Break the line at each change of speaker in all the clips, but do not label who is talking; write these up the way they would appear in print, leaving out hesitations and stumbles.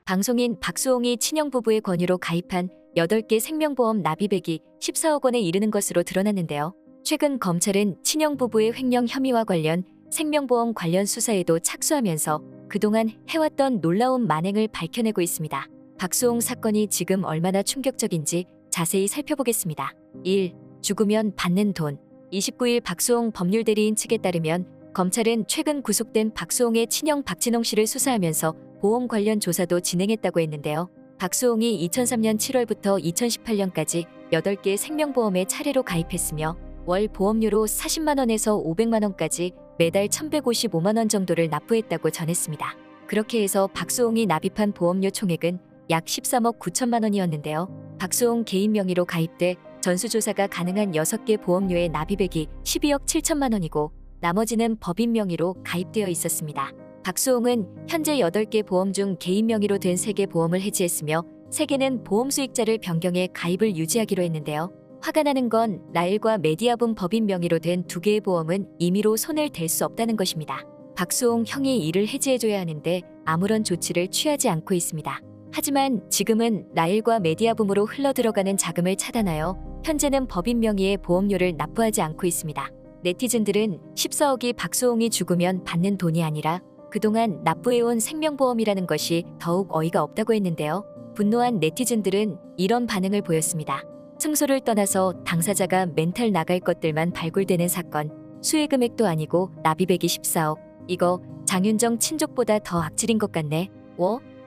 방송인 박수홍이 친형 부부의 권유로 가입한 8개 생명보험 납입액이 14억 원에 이르는 것으로 드러났는데요. 최근 검찰은 친형 부부의 횡령 혐의와 관련 생명보험 관련 수사에도 착수하면서 그동안 해왔던 놀라운 만행을 밝혀내고 있습니다. 박수홍 사건이 지금 얼마나 충격적인지 자세히 살펴보겠습니다. 1. 죽으면 받는 돈. 29일 박수홍 법률대리인 측에 따르면 검찰은 최근 구속된 박수홍의 친형 박진홍 씨를 수사하면서 보험 관련 조사도 진행했다고 했는데요. 박수홍이 2003년 7월부터 2018년까지 8개 생명보험에 차례로 가입했으며 월 보험료로 40만 원에서 500만 원까지 매달 1,155만 원 정도를 납부했다고 전했습니다. 그렇게 해서 박수홍이 납입한 보험료 총액은 약 13억 9천만 원이었는데요. 박수홍 개인 명의로 가입돼 전수조사가 가능한 6개 보험료의 납입액이 12억 7천만 원이고 나머지는 법인 명의로 가입되어 있었습니다. 박수홍은 현재 8개 보험 중 개인 명의로 된 3개 보험을 해지했으며 3개는 보험 수익자를 변경해 가입을 유지하기로 했는데요. 화가 나는 건 라일과 메디아붐 법인 명의로 된 2개의 보험은 임의로 손을 댈 수 없다는 것입니다. 박수홍 형이 이를 해지해줘야 하는데 아무런 조치를 취하지 않고 있습니다. 하지만 지금은 라일과 메디아붐으로 흘러들어가는 자금을 차단하여 현재는 법인 명의의 보험료를 납부하지 않고 있습니다. 네티즌들은 14억이 박수홍이 죽으면 받는 돈이 아니라 그동안 납부해온 생명보험이라는 것이 더욱 어이가 없다고 했는데요. 분노한 네티즌들은 이런 반응을 보였습니다. 승소를 떠나서 당사자가 멘탈 나갈 것들만 발굴되는 사건, 수혜 금액도 아니고 납입액이 14억. 이거 장윤정 친족보다 더 악질인 것 같네.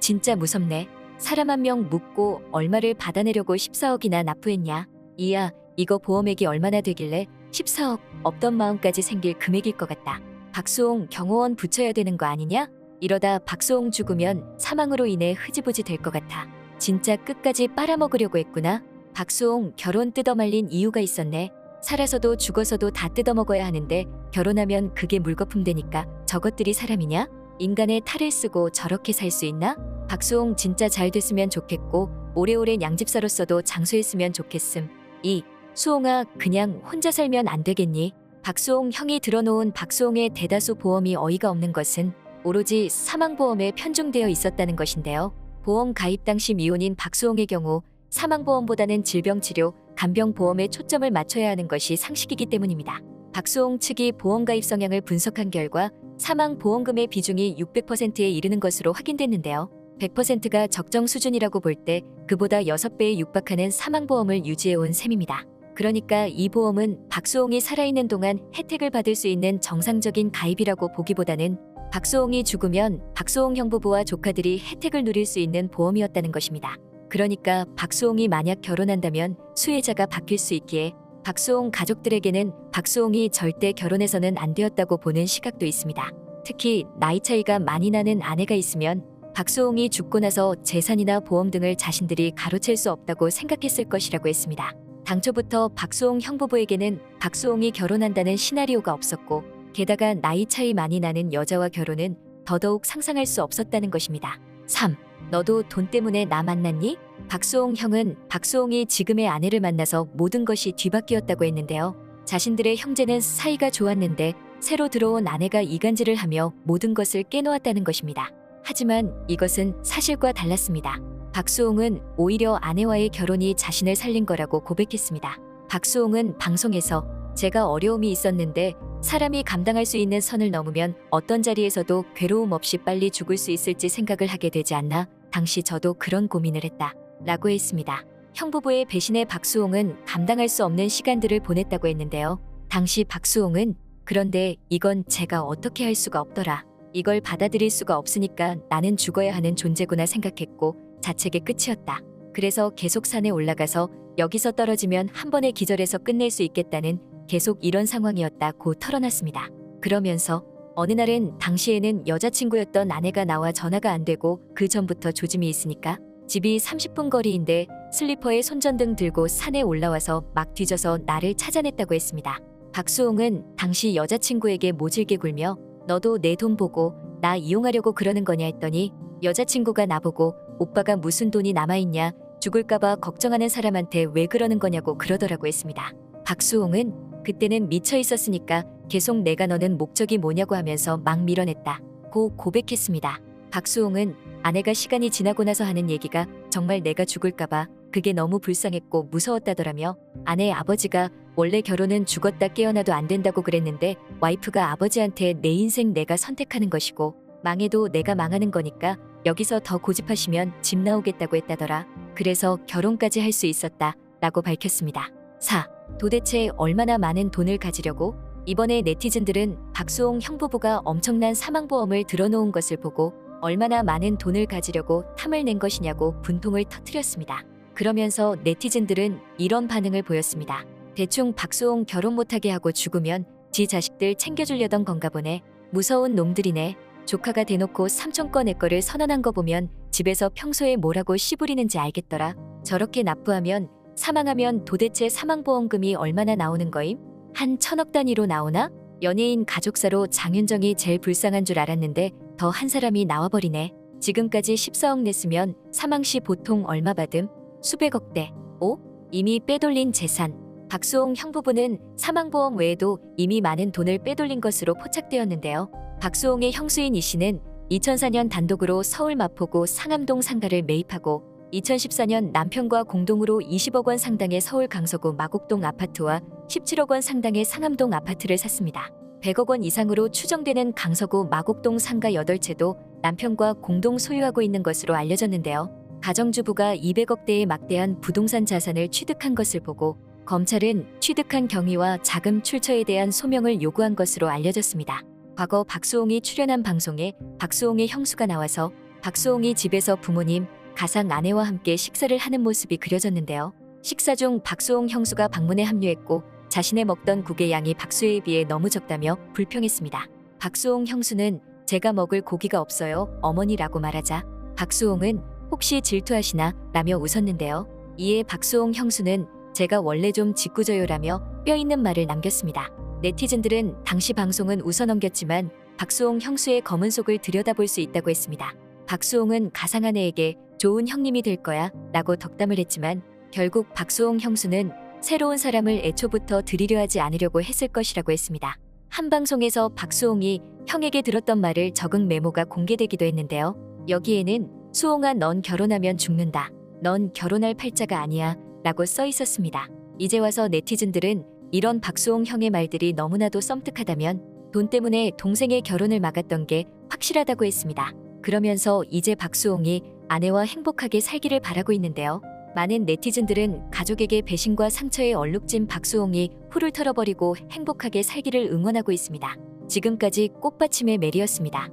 진짜 무섭네. 사람 한 명 묻고 얼마를 받아내려고 14억이나 납부했냐. 이야, 이거 보험액이 얼마나 되길래 14억, 없던 마음까지 생길 금액일 것 같다. 박수홍 경호원 붙여야 되는 거 아니냐? 이러다 박수홍 죽으면 사망으로 인해 흐지부지 될 것 같아. 진짜 끝까지 빨아먹으려고 했구나. 박수홍 결혼 뜯어말린 이유가 있었네. 살아서도 죽어서도 다 뜯어먹어야 하는데 결혼하면 그게 물거품 되니까 저것들이 사람이냐? 인간의 탈을 쓰고 저렇게 살 수 있나? 박수홍 진짜 잘 됐으면 좋겠고 오래오래 양집사로서도 장수했으면 좋겠음. 2. 수홍아, 그냥 혼자 살면 안 되겠니? 박수홍 형이 들어놓은 박수홍의 대다수 보험이 어이가 없는 것은 오로지 사망보험에 편중되어 있었다는 것인데요. 보험 가입 당시 미혼인 박수홍의 경우 사망보험보다는 질병치료, 간병보험에 초점을 맞춰야 하는 것이 상식이기 때문입니다. 박수홍 측이 보험 가입 성향을 분석한 결과 사망보험금의 비중이 600%에 이르는 것으로 확인됐는데요. 100%가 적정 수준이라고 볼 때 그보다 6배에 육박하는 사망보험을 유지해온 셈입니다. 그러니까 이 보험은 박수홍이 살아있는 동안 혜택을 받을 수 있는 정상적인 가입이라고 보기보다는 박수홍이 죽으면 박수홍 형부부와 조카들이 혜택을 누릴 수 있는 보험이었다는 것입니다. 그러니까 박수홍이 만약 결혼한다면 수혜자가 바뀔 수 있기에 박수홍 가족들에게는 박수홍이 절대 결혼해서는 안 되었다고 보는 시각도 있습니다. 특히 나이 차이가 많이 나는 아내가 있으면 박수홍이 죽고 나서 재산이나 보험 등을 자신들이 가로챌 수 없다고 생각했을 것이라고 했습니다. 당초부터 박수홍 형부부에게는 박수홍이 결혼한다는 시나리오가 없었고 게다가 나이 차이 많이 나는 여자와 결혼은 더더욱 상상할 수 없었다는 것입니다. 3. 너도 돈 때문에 나 만났니? 박수홍 형은 박수홍이 지금의 아내를 만나서 모든 것이 뒤바뀌었다고 했는데요. 자신들의 형제는 사이가 좋았는데 새로 들어온 아내가 이간질을 하며 모든 것을 깨놓았다는 것입니다. 하지만 이것은 사실과 달랐습니다. 박수홍은 오히려 아내와의 결혼이 자신을 살린 거라고 고백했습니다. 박수홍은 방송에서 제가 어려움이 있었는데 사람이 감당할 수 있는 선을 넘으면 어떤 자리에서도 괴로움 없이 빨리 죽을 수 있을지 생각을 하게 되지 않나? 당시 저도 그런 고민을 했다. 라고 했습니다. 형부부의 배신에 박수홍은 감당할 수 없는 시간들을 보냈다고 했는데요. 당시 박수홍은 그런데 이건 제가 어떻게 할 수가 없더라. 이걸 받아들일 수가 없으니까 나는 죽어야 하는 존재구나 생각했고 자책의 끝이었다. 그래서 계속 산에 올라가서 여기서 떨어지면 한 번에 기절해서 끝낼 수 있겠다는 계속 이런 상황이었다고 털어놨습니다. 그러면서 어느 날은 당시에는 여자친구였던 아내가 나와 전화가 안 되고 그 전부터 조짐이 있으니까 집이 30분 거리인데 슬리퍼에 손전등 들고 산에 올라와서 막 뒤져서 나를 찾아냈다고 했습니다. 박수홍은 당시 여자친구에게 모질게 굴며 너도 내 돈 보고 나 이용하려고 그러는 거냐 했더니 여자친구가 나보고 오빠가 무슨 돈이 남아있냐 죽을까봐 걱정하는 사람한테 왜 그러는 거냐고 그러더라고 했습니다. 박수홍은 그때는 미쳐 있었으니까 계속 내가 너는 목적이 뭐냐고 하면서 막 밀어냈다 고 고백했습니다. 박수홍은 아내가 시간이 지나고 나서 하는 얘기가 정말 내가 죽을까봐 그게 너무 불쌍했고 무서웠다더라며 아내의 아버지가 원래 결혼은 죽었다 깨어나도 안 된다고 그랬는데 와이프가 아버지한테 내 인생 내가 선택하는 것이고 망해도 내가 망하는 거니까 여기서 더 고집하시면 집 나오겠다고 했다더라. 그래서 결혼까지 할 수 있었다 라고 밝혔습니다. 4. 도대체 얼마나 많은 돈을 가지려고? 이번에 네티즌들은 박수홍 형부부가 엄청난 사망보험을 들어놓은 것을 보고 얼마나 많은 돈을 가지려고 탐을 낸 것이냐고 분통을 터뜨렸습니다. 그러면서 네티즌들은 이런 반응을 보였습니다. 대충 박수홍 결혼 못하게 하고 죽으면 지 자식들 챙겨주려던 건가 보네. 무서운 놈들이네. 조카가 대놓고 삼촌 내 거를 선언한 거 보면 집에서 평소에 뭐라고 씨부리는지 알겠더라. 저렇게 납부하면 사망하면 도대체 사망보험금이 얼마나 나오는 거임? 한 1,000억 단위로 나오나? 연예인 가족사로 장윤정이 제일 불쌍한 줄 알았는데 더 한 사람이 나와버리네. 지금까지 14억 냈으면 사망 시 보통 얼마 받음? 수백억대. 5. 이미 빼돌린 재산. 박수홍 형부부는 사망보험 외에도 이미 많은 돈을 빼돌린 것으로 포착되었는데요. 박수홍의 형수인 이 씨는 2004년 단독으로 서울 마포구 상암동 상가를 매입하고 2014년 남편과 공동으로 20억 원 상당의 서울 강서구 마곡동 아파트와 17억 원 상당의 상암동 아파트를 샀습니다. 100억 원 이상으로 추정되는 강서구 마곡동 상가 8채도 남편과 공동 소유하고 있는 것으로 알려졌는데요. 가정주부가 200억대의 막대한 부동산 자산을 취득한 것을 보고 검찰은 취득한 경위와 자금 출처에 대한 소명을 요구한 것으로 알려졌습니다. 과거 박수홍이 출연한 방송에 박수홍의 형수가 나와서 박수홍이 집에서 부모님, 가상 아내와 함께 식사를 하는 모습이 그려졌는데요. 식사 중 박수홍 형수가 방문에 합류했고 자신의 먹던 국의 양이 박수에 비해 너무 적다며 불평했습니다. 박수홍 형수는 제가 먹을 고기가 없어요, 어머니라고 말하자 박수홍은 혹시 질투하시나? 라며 웃었는데요. 이에 박수홍 형수는 제가 원래 좀 짓궂어요라며 뼈있는 말을 남겼습니다. 네티즌들은 당시 방송은 웃어넘겼지만 박수홍 형수의 검은 속을 들여다볼 수 있다고 했습니다. 박수홍은 가상 아내에게 좋은 형님이 될 거야 라고 덕담을 했지만 결국 박수홍 형수는 새로운 사람을 애초부터 들이려 하지 않으려고 했을 것이라고 했습니다. 한 방송에서 박수홍이 형에게 들었던 말을 적은 메모가 공개되기도 했는데요. 여기에는 수홍아 넌 결혼하면 죽는다. 넌 결혼할 팔자가 아니야 라고 써 있었습니다. 이제 와서 네티즌들은 이런 박수홍 형의 말들이 너무나도 썸뜩하다면 돈 때문에 동생의 결혼을 막았던 게 확실하다고 했습니다. 그러면서 이제 박수홍이 아내와 행복하게 살기를 바라고 있는데요. 많은 네티즌들은 가족에게 배신과 상처에 얼룩진 박수홍이 훌을 털어버리고 행복하게 살기를 응원하고 있습니다. 지금까지 꽃받침의 메리였습니다.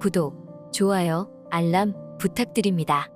구독, 좋아요, 알람 부탁드립니다.